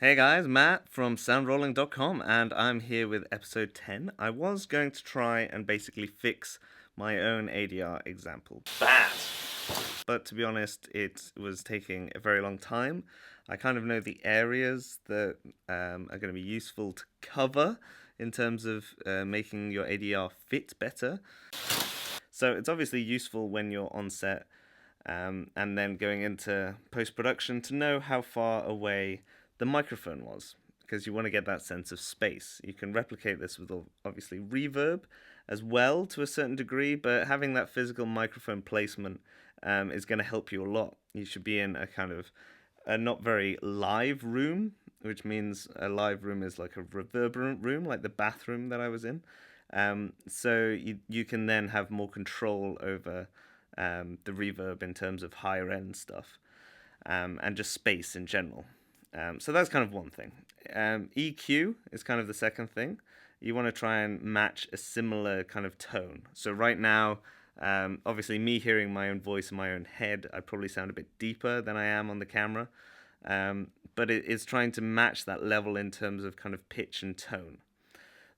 Hey guys, Matt from Soundrolling.com, and I'm here with episode 10. I was going to try and basically fix my own ADR example. Bad! But to be honest, it was taking a very long time. I kind of know the areas that are going to be useful to cover in terms of making your ADR fit better. So it's obviously useful when you're on set and then going into post production to know how far away the microphone was, because you want to get that sense of space. You can replicate this with obviously reverb as well to a certain degree, but having that physical microphone placement is going to help you a lot. You should be in a kind of a not very live room, which means a live room is like a reverberant room, like the bathroom that I was in. So you can then have more control over the reverb in terms of higher end stuff, and just space in general. So that's kind of one thing. EQ is kind of the second thing. You want to try and match a similar kind of tone. So right now, obviously me hearing my own voice in my own head, I probably sound a bit deeper than I am on the camera. But it is trying to match that level in terms of kind of pitch and tone.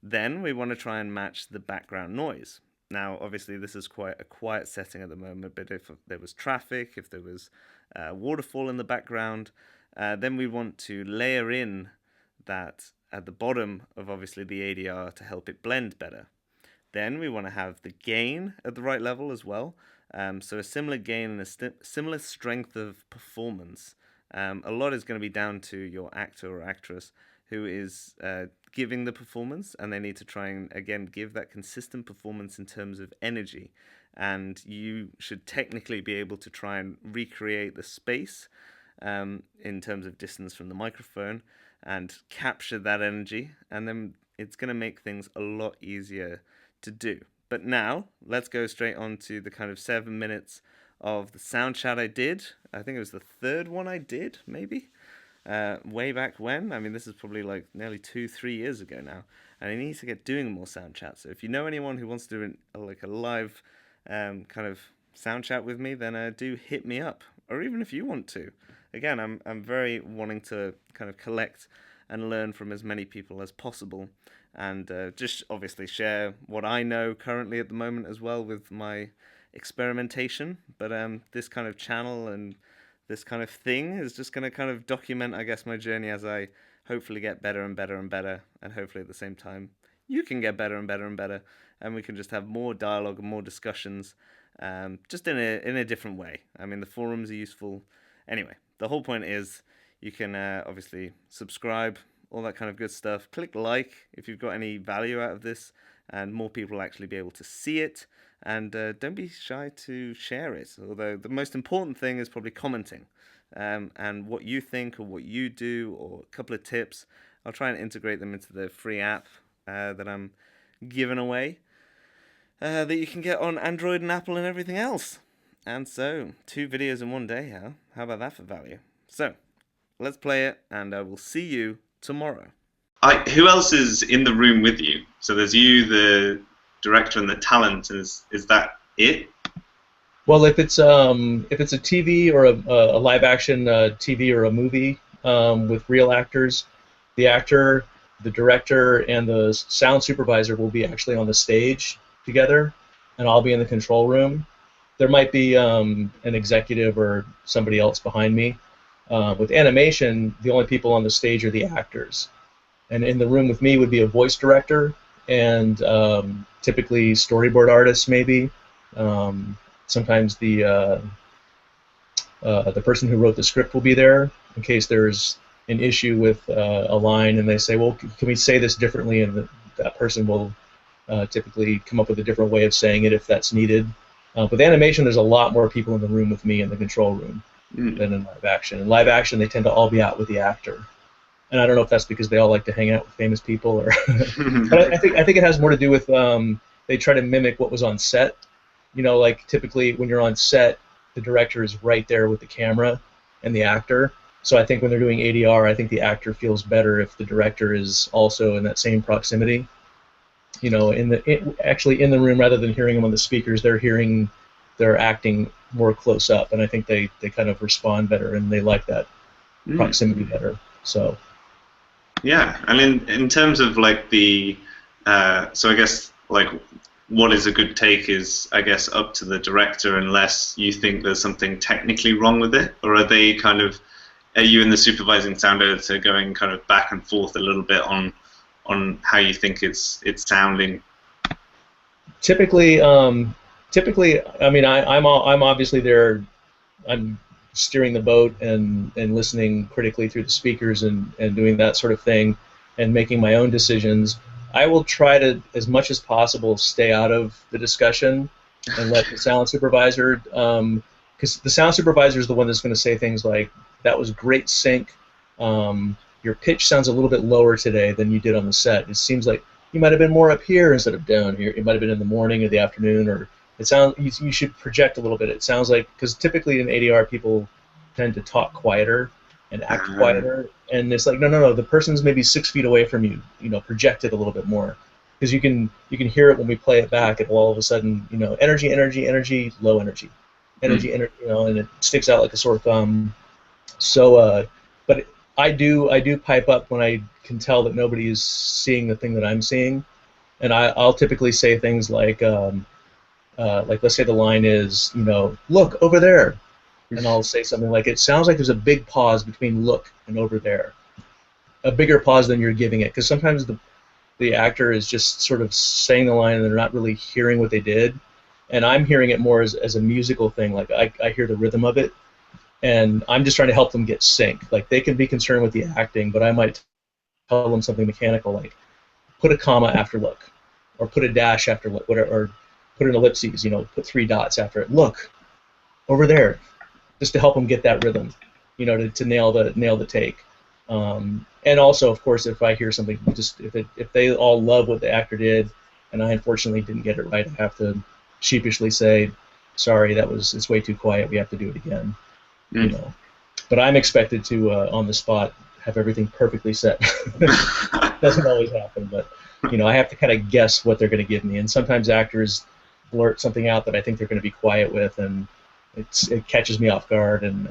Then we want to try and match the background noise. Now, obviously, this is quite a quiet setting at the moment, but if there was traffic, if there was waterfall in the background, then we want to layer in that at the bottom of obviously the ADR to help it blend better. Then we want to have the gain at the right level as well. So a similar gain and a similar strength of performance. A lot is going to be down to your actor or actress who is giving the performance, and they need to try and, again, give that consistent performance in terms of energy. And you should technically be able to try and recreate the space in terms of distance from the microphone and capture that energy, and then it's going to make things a lot easier to do. But now, let's go straight on to the kind of 7 minutes of the sound chat I did. I think it was the third one I did, maybe? Way back when. I mean, this is probably like nearly 2-3 years ago now, and I need to get doing more sound chats. So if you know anyone who wants to do like a live kind of sound chat with me, then do hit me up. Or even if you want to. Again, I'm very wanting to kind of collect and learn from as many people as possible, and just obviously share what I know currently at the moment as well with my experimentation. But this kind of channel and this kind of thing is just going to kind of document, I guess, my journey as I hopefully get better and better and better, and hopefully at the same time you can get better and better and better, and we can just have more dialogue and more discussions, just in a different way. I mean, the forums are useful. Anyway, the whole point is you can obviously subscribe, all that kind of good stuff. Click like if you've got any value out of this, and more people will actually be able to see it. And don't be shy to share it. Although the most important thing is probably commenting, and what you think or what you do, or a couple of tips. I'll try and integrate them into the free app that I'm giving away, that you can get on Android and Apple and everything else. And so, 2 videos in one day, huh? How about that for value? So, let's play it, and I will see you tomorrow. Who else is in the room with you? So there's you, the director, and the talent. Is that it? Well, if it's a TV or a live action TV or a movie with real actors, the actor, the director, and the sound supervisor will be actually on the stage together, and I'll be in the control room. There might be an executive or somebody else behind me. With animation, the only people on the stage are the actors. And in the room with me would be a voice director and typically storyboard artists, maybe. Sometimes the person who wrote the script will be there in case there's an issue with a line and they say, well, can we say this differently? And that person will typically come up with a different way of saying it if that's needed. With animation, there's a lot more people in the room with me in the control room than in live action. In live action, they tend to all be out with the actor. And I don't know if that's because they all like to hang out with famous people, or but I think it has more to do with they try to mimic what was on set. You know, like typically when you're on set, the director is right there with the camera and the actor. So I think when they're doing ADR, I think the actor feels better if the director is also in that same proximity. You know, actually in the room, rather than hearing them on the speakers, they're acting more close up, and I think they kind of respond better and they like that proximity better. So. Yeah, and in terms of like the, so I guess like what is a good take is I guess up to the director unless you think there's something technically wrong with it, or are they kind of, are you and the supervising sound editor going kind of back and forth a little bit on how you think it's sounding? Typically, I mean, I'm obviously there. I'm steering the boat and listening critically through the speakers and doing that sort of thing and making my own decisions. I will try to, as much as possible, stay out of the discussion and let the sound supervisor, because the sound supervisor is the one that's going to say things like, "That was great sync. Your pitch sounds a little bit lower today than you did on the set. It seems like you might have been more up here instead of down here. It might have been in the morning or the afternoon, or it sounds you should project a little bit. It sounds like, because typically in ADR people tend to talk quieter and act quieter, and it's like no, the person's maybe 6 feet away from you. You know, project it a little bit more, because you can hear it when we play it back. It will all of a sudden, you know, energy, low energy, energy, you know, and it sticks out like a sore thumb. So, but I do pipe up when I can tell that nobody is seeing the thing that I'm seeing, and I'll typically say things like let's say the line is, you know, look over there, and I'll say something like, it sounds like there's a big pause between look and over there, a bigger pause than you're giving it, because sometimes the actor is just sort of saying the line and they're not really hearing what they did, and I'm hearing it more as a musical thing, like I hear the rhythm of it, and I'm just trying to help them get sync. Like, they can be concerned with the acting, but I might tell them something mechanical, like put a comma after look, or put a dash after look, whatever, or put an ellipses, you know, put 3 dots after it. Look over there, just to help them get that rhythm, you know, to nail the take. And also, of course, if I hear something, just if they all love what the actor did, and I unfortunately didn't get it right, I have to sheepishly say, sorry, it's way too quiet. We have to do it again. You know, but I'm expected to on the spot have everything perfectly set. Doesn't always happen, but you know, I have to kind of guess what they're going to give me, and sometimes actors blurt something out that I think they're going to be quiet with, and it catches me off guard. And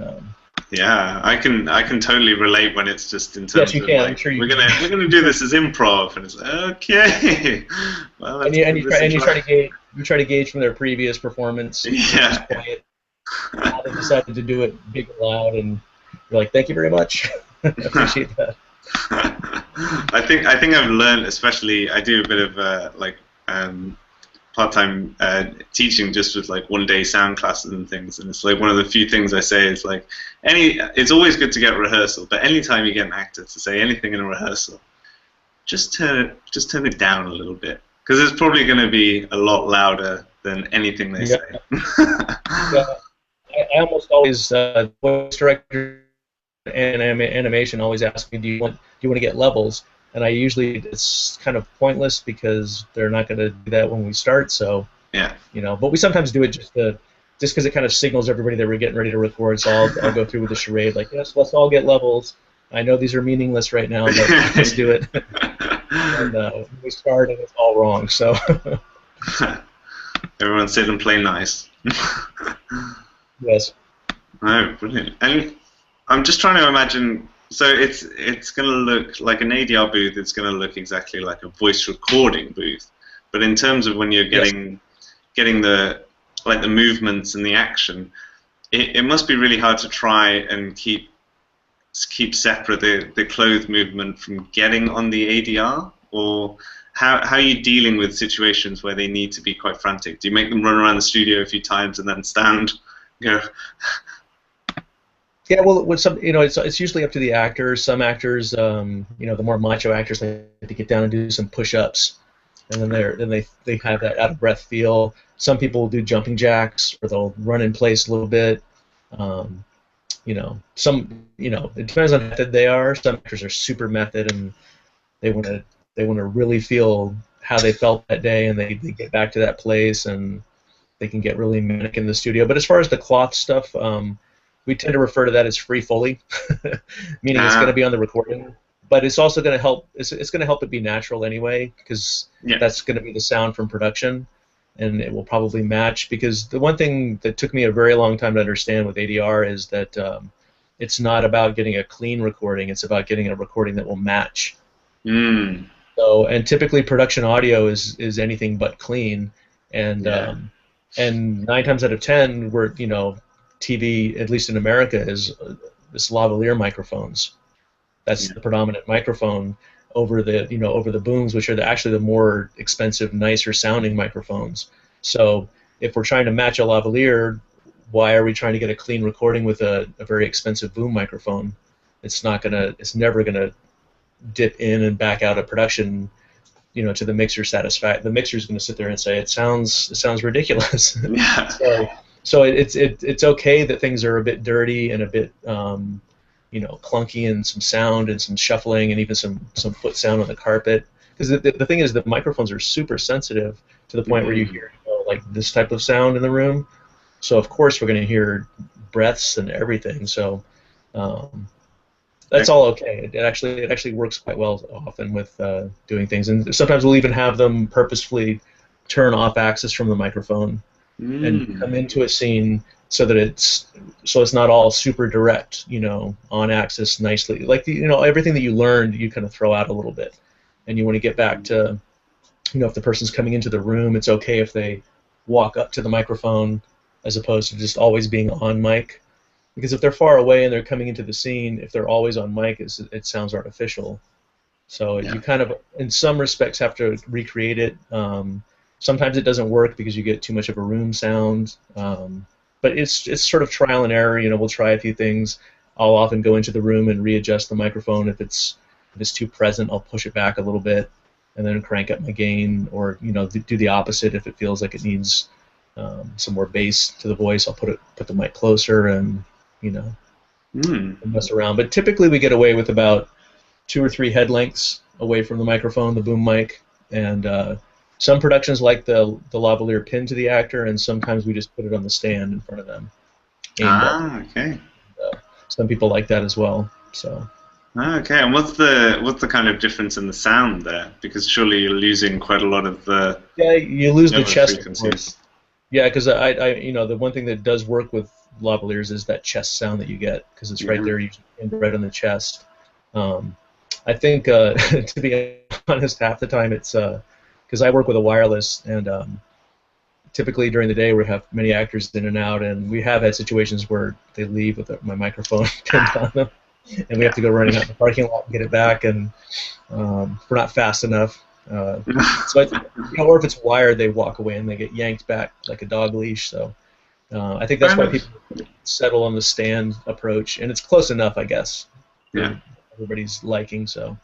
yeah, I can totally relate when it's just in terms you of can. like, I'm sure you we're gonna do this as improv, and it's like, okay. Well, and you try to gauge from their previous performance. Yeah. Quiet. Now they decided to do it big and loud, and you're like, thank you very much. Appreciate that. I think I've learned, especially I do a bit of part-time teaching just with like one-day sound classes and things, and it's like one of the few things I say is like, it's always good to get rehearsal, but anytime you get an actor to say anything in a rehearsal, just turn it down a little bit, because it's probably going to be a lot louder than anything they say. Yeah. I almost always, voice director and animation always ask me, do you want to get levels? And I usually, it's kind of pointless because they're not going to do that when we start. So yeah, you know, but we sometimes do it just because it kind of signals everybody that we're getting ready to record. So I'll go through with the charade, like, yes, let's all get levels. I know these are meaningless right now, but let's do it. And we start and it's all wrong. So everyone sit and play nice. Yes. Oh, brilliant. And I'm just trying to imagine, so it's going to look like an ADR booth, it's going to look exactly like a voice recording booth. But in terms of when you're getting the movements and the action, it must be really hard to try and keep separate the clothes movement from getting on the ADR, or how are you dealing with situations where they need to be quite frantic? Do you make them run around the studio a few times and then stand? Go. Yeah, well, with some, you know, it's usually up to the actors. Some actors, you know, the more macho actors, like to get down and do some push-ups, and then they have that out of breath feel. Some people will do jumping jacks, or they'll run in place a little bit. You know, it depends on how method they are. Some actors are super method, and they want to really feel how they felt that day, and they get back to that place, and they can get really manic in the studio. But as far as the cloth stuff, we tend to refer to that as free Foley, meaning it's going to be on the recording, but it's also going to help. It's going to help it be natural anyway, because that's going to be the sound from production, and it will probably match. Because the one thing that took me a very long time to understand with ADR is that it's not about getting a clean recording; it's about getting a recording that will match Mm. So, and typically production audio is anything but clean, and Yeah. and 9 times out of 10, we're TV, at least in America, is this lavalier microphones. That's Yeah. the predominant microphone over the over the booms, which are actually the more expensive, nicer sounding microphones. So if we're trying to match a lavalier, why are we trying to get a clean recording with a very expensive boom microphone? It's never gonna dip in and back out of production, to the mixer satisfaction. The mixer's going to sit there and say it sounds ridiculous. Yeah. so it's okay that things are a bit dirty and a bit clunky, and some sound and some shuffling and even some foot sound on the carpet. Because the thing is, the microphones are super sensitive to the point where you hear like this type of sound in the room. So of course we're going to hear breaths and everything. So that's all okay. It actually works quite well often with doing things, and sometimes we'll even have them purposefully turn off access from the microphone and come into a scene so that it's not all super direct, on access nicely. Like everything that you learned, you kind of throw out a little bit, and you want to get back to, if the person's coming into the room, it's okay if they walk up to the microphone as opposed to just always being on mic. Because if they're far away and they're coming into the scene, if they're always on mic, it sounds artificial. So you kind of, in some respects, have to recreate it. Sometimes it doesn't work because you get too much of a room sound. But it's sort of trial and error. We'll try a few things. I'll often go into the room and readjust the microphone. If it's too present, I'll push it back a little bit and then crank up my gain, or do the opposite. If it feels like it needs some more bass to the voice, I'll put the mic closer and mess around. But typically we get away with about 2 or 3 head lengths away from the microphone, the boom mic, and some productions like the lavalier pinned to the actor, and sometimes we just put it on the stand in front of them, aimed up. Okay. Some people like that as well. So. Okay, and what's the kind of difference in the sound there? Because surely you're losing quite a lot of the you lose the chest frequencies. Yeah, because I the one thing that does work with lavaliers is that chest sound that you get, because it's right there, right on the chest. I think, to be honest, half the time it's because I work with a wireless, and typically during the day we have many actors in and out, and we have had situations where they leave with my microphone pinned on them, and we have to go running out in the parking lot and get it back, and we're not fast enough. So or if it's wired, they walk away and they get yanked back like a dog leash. So I think that's why people settle on the stand approach, and it's close enough, I guess. Yeah. Everybody's liking. So.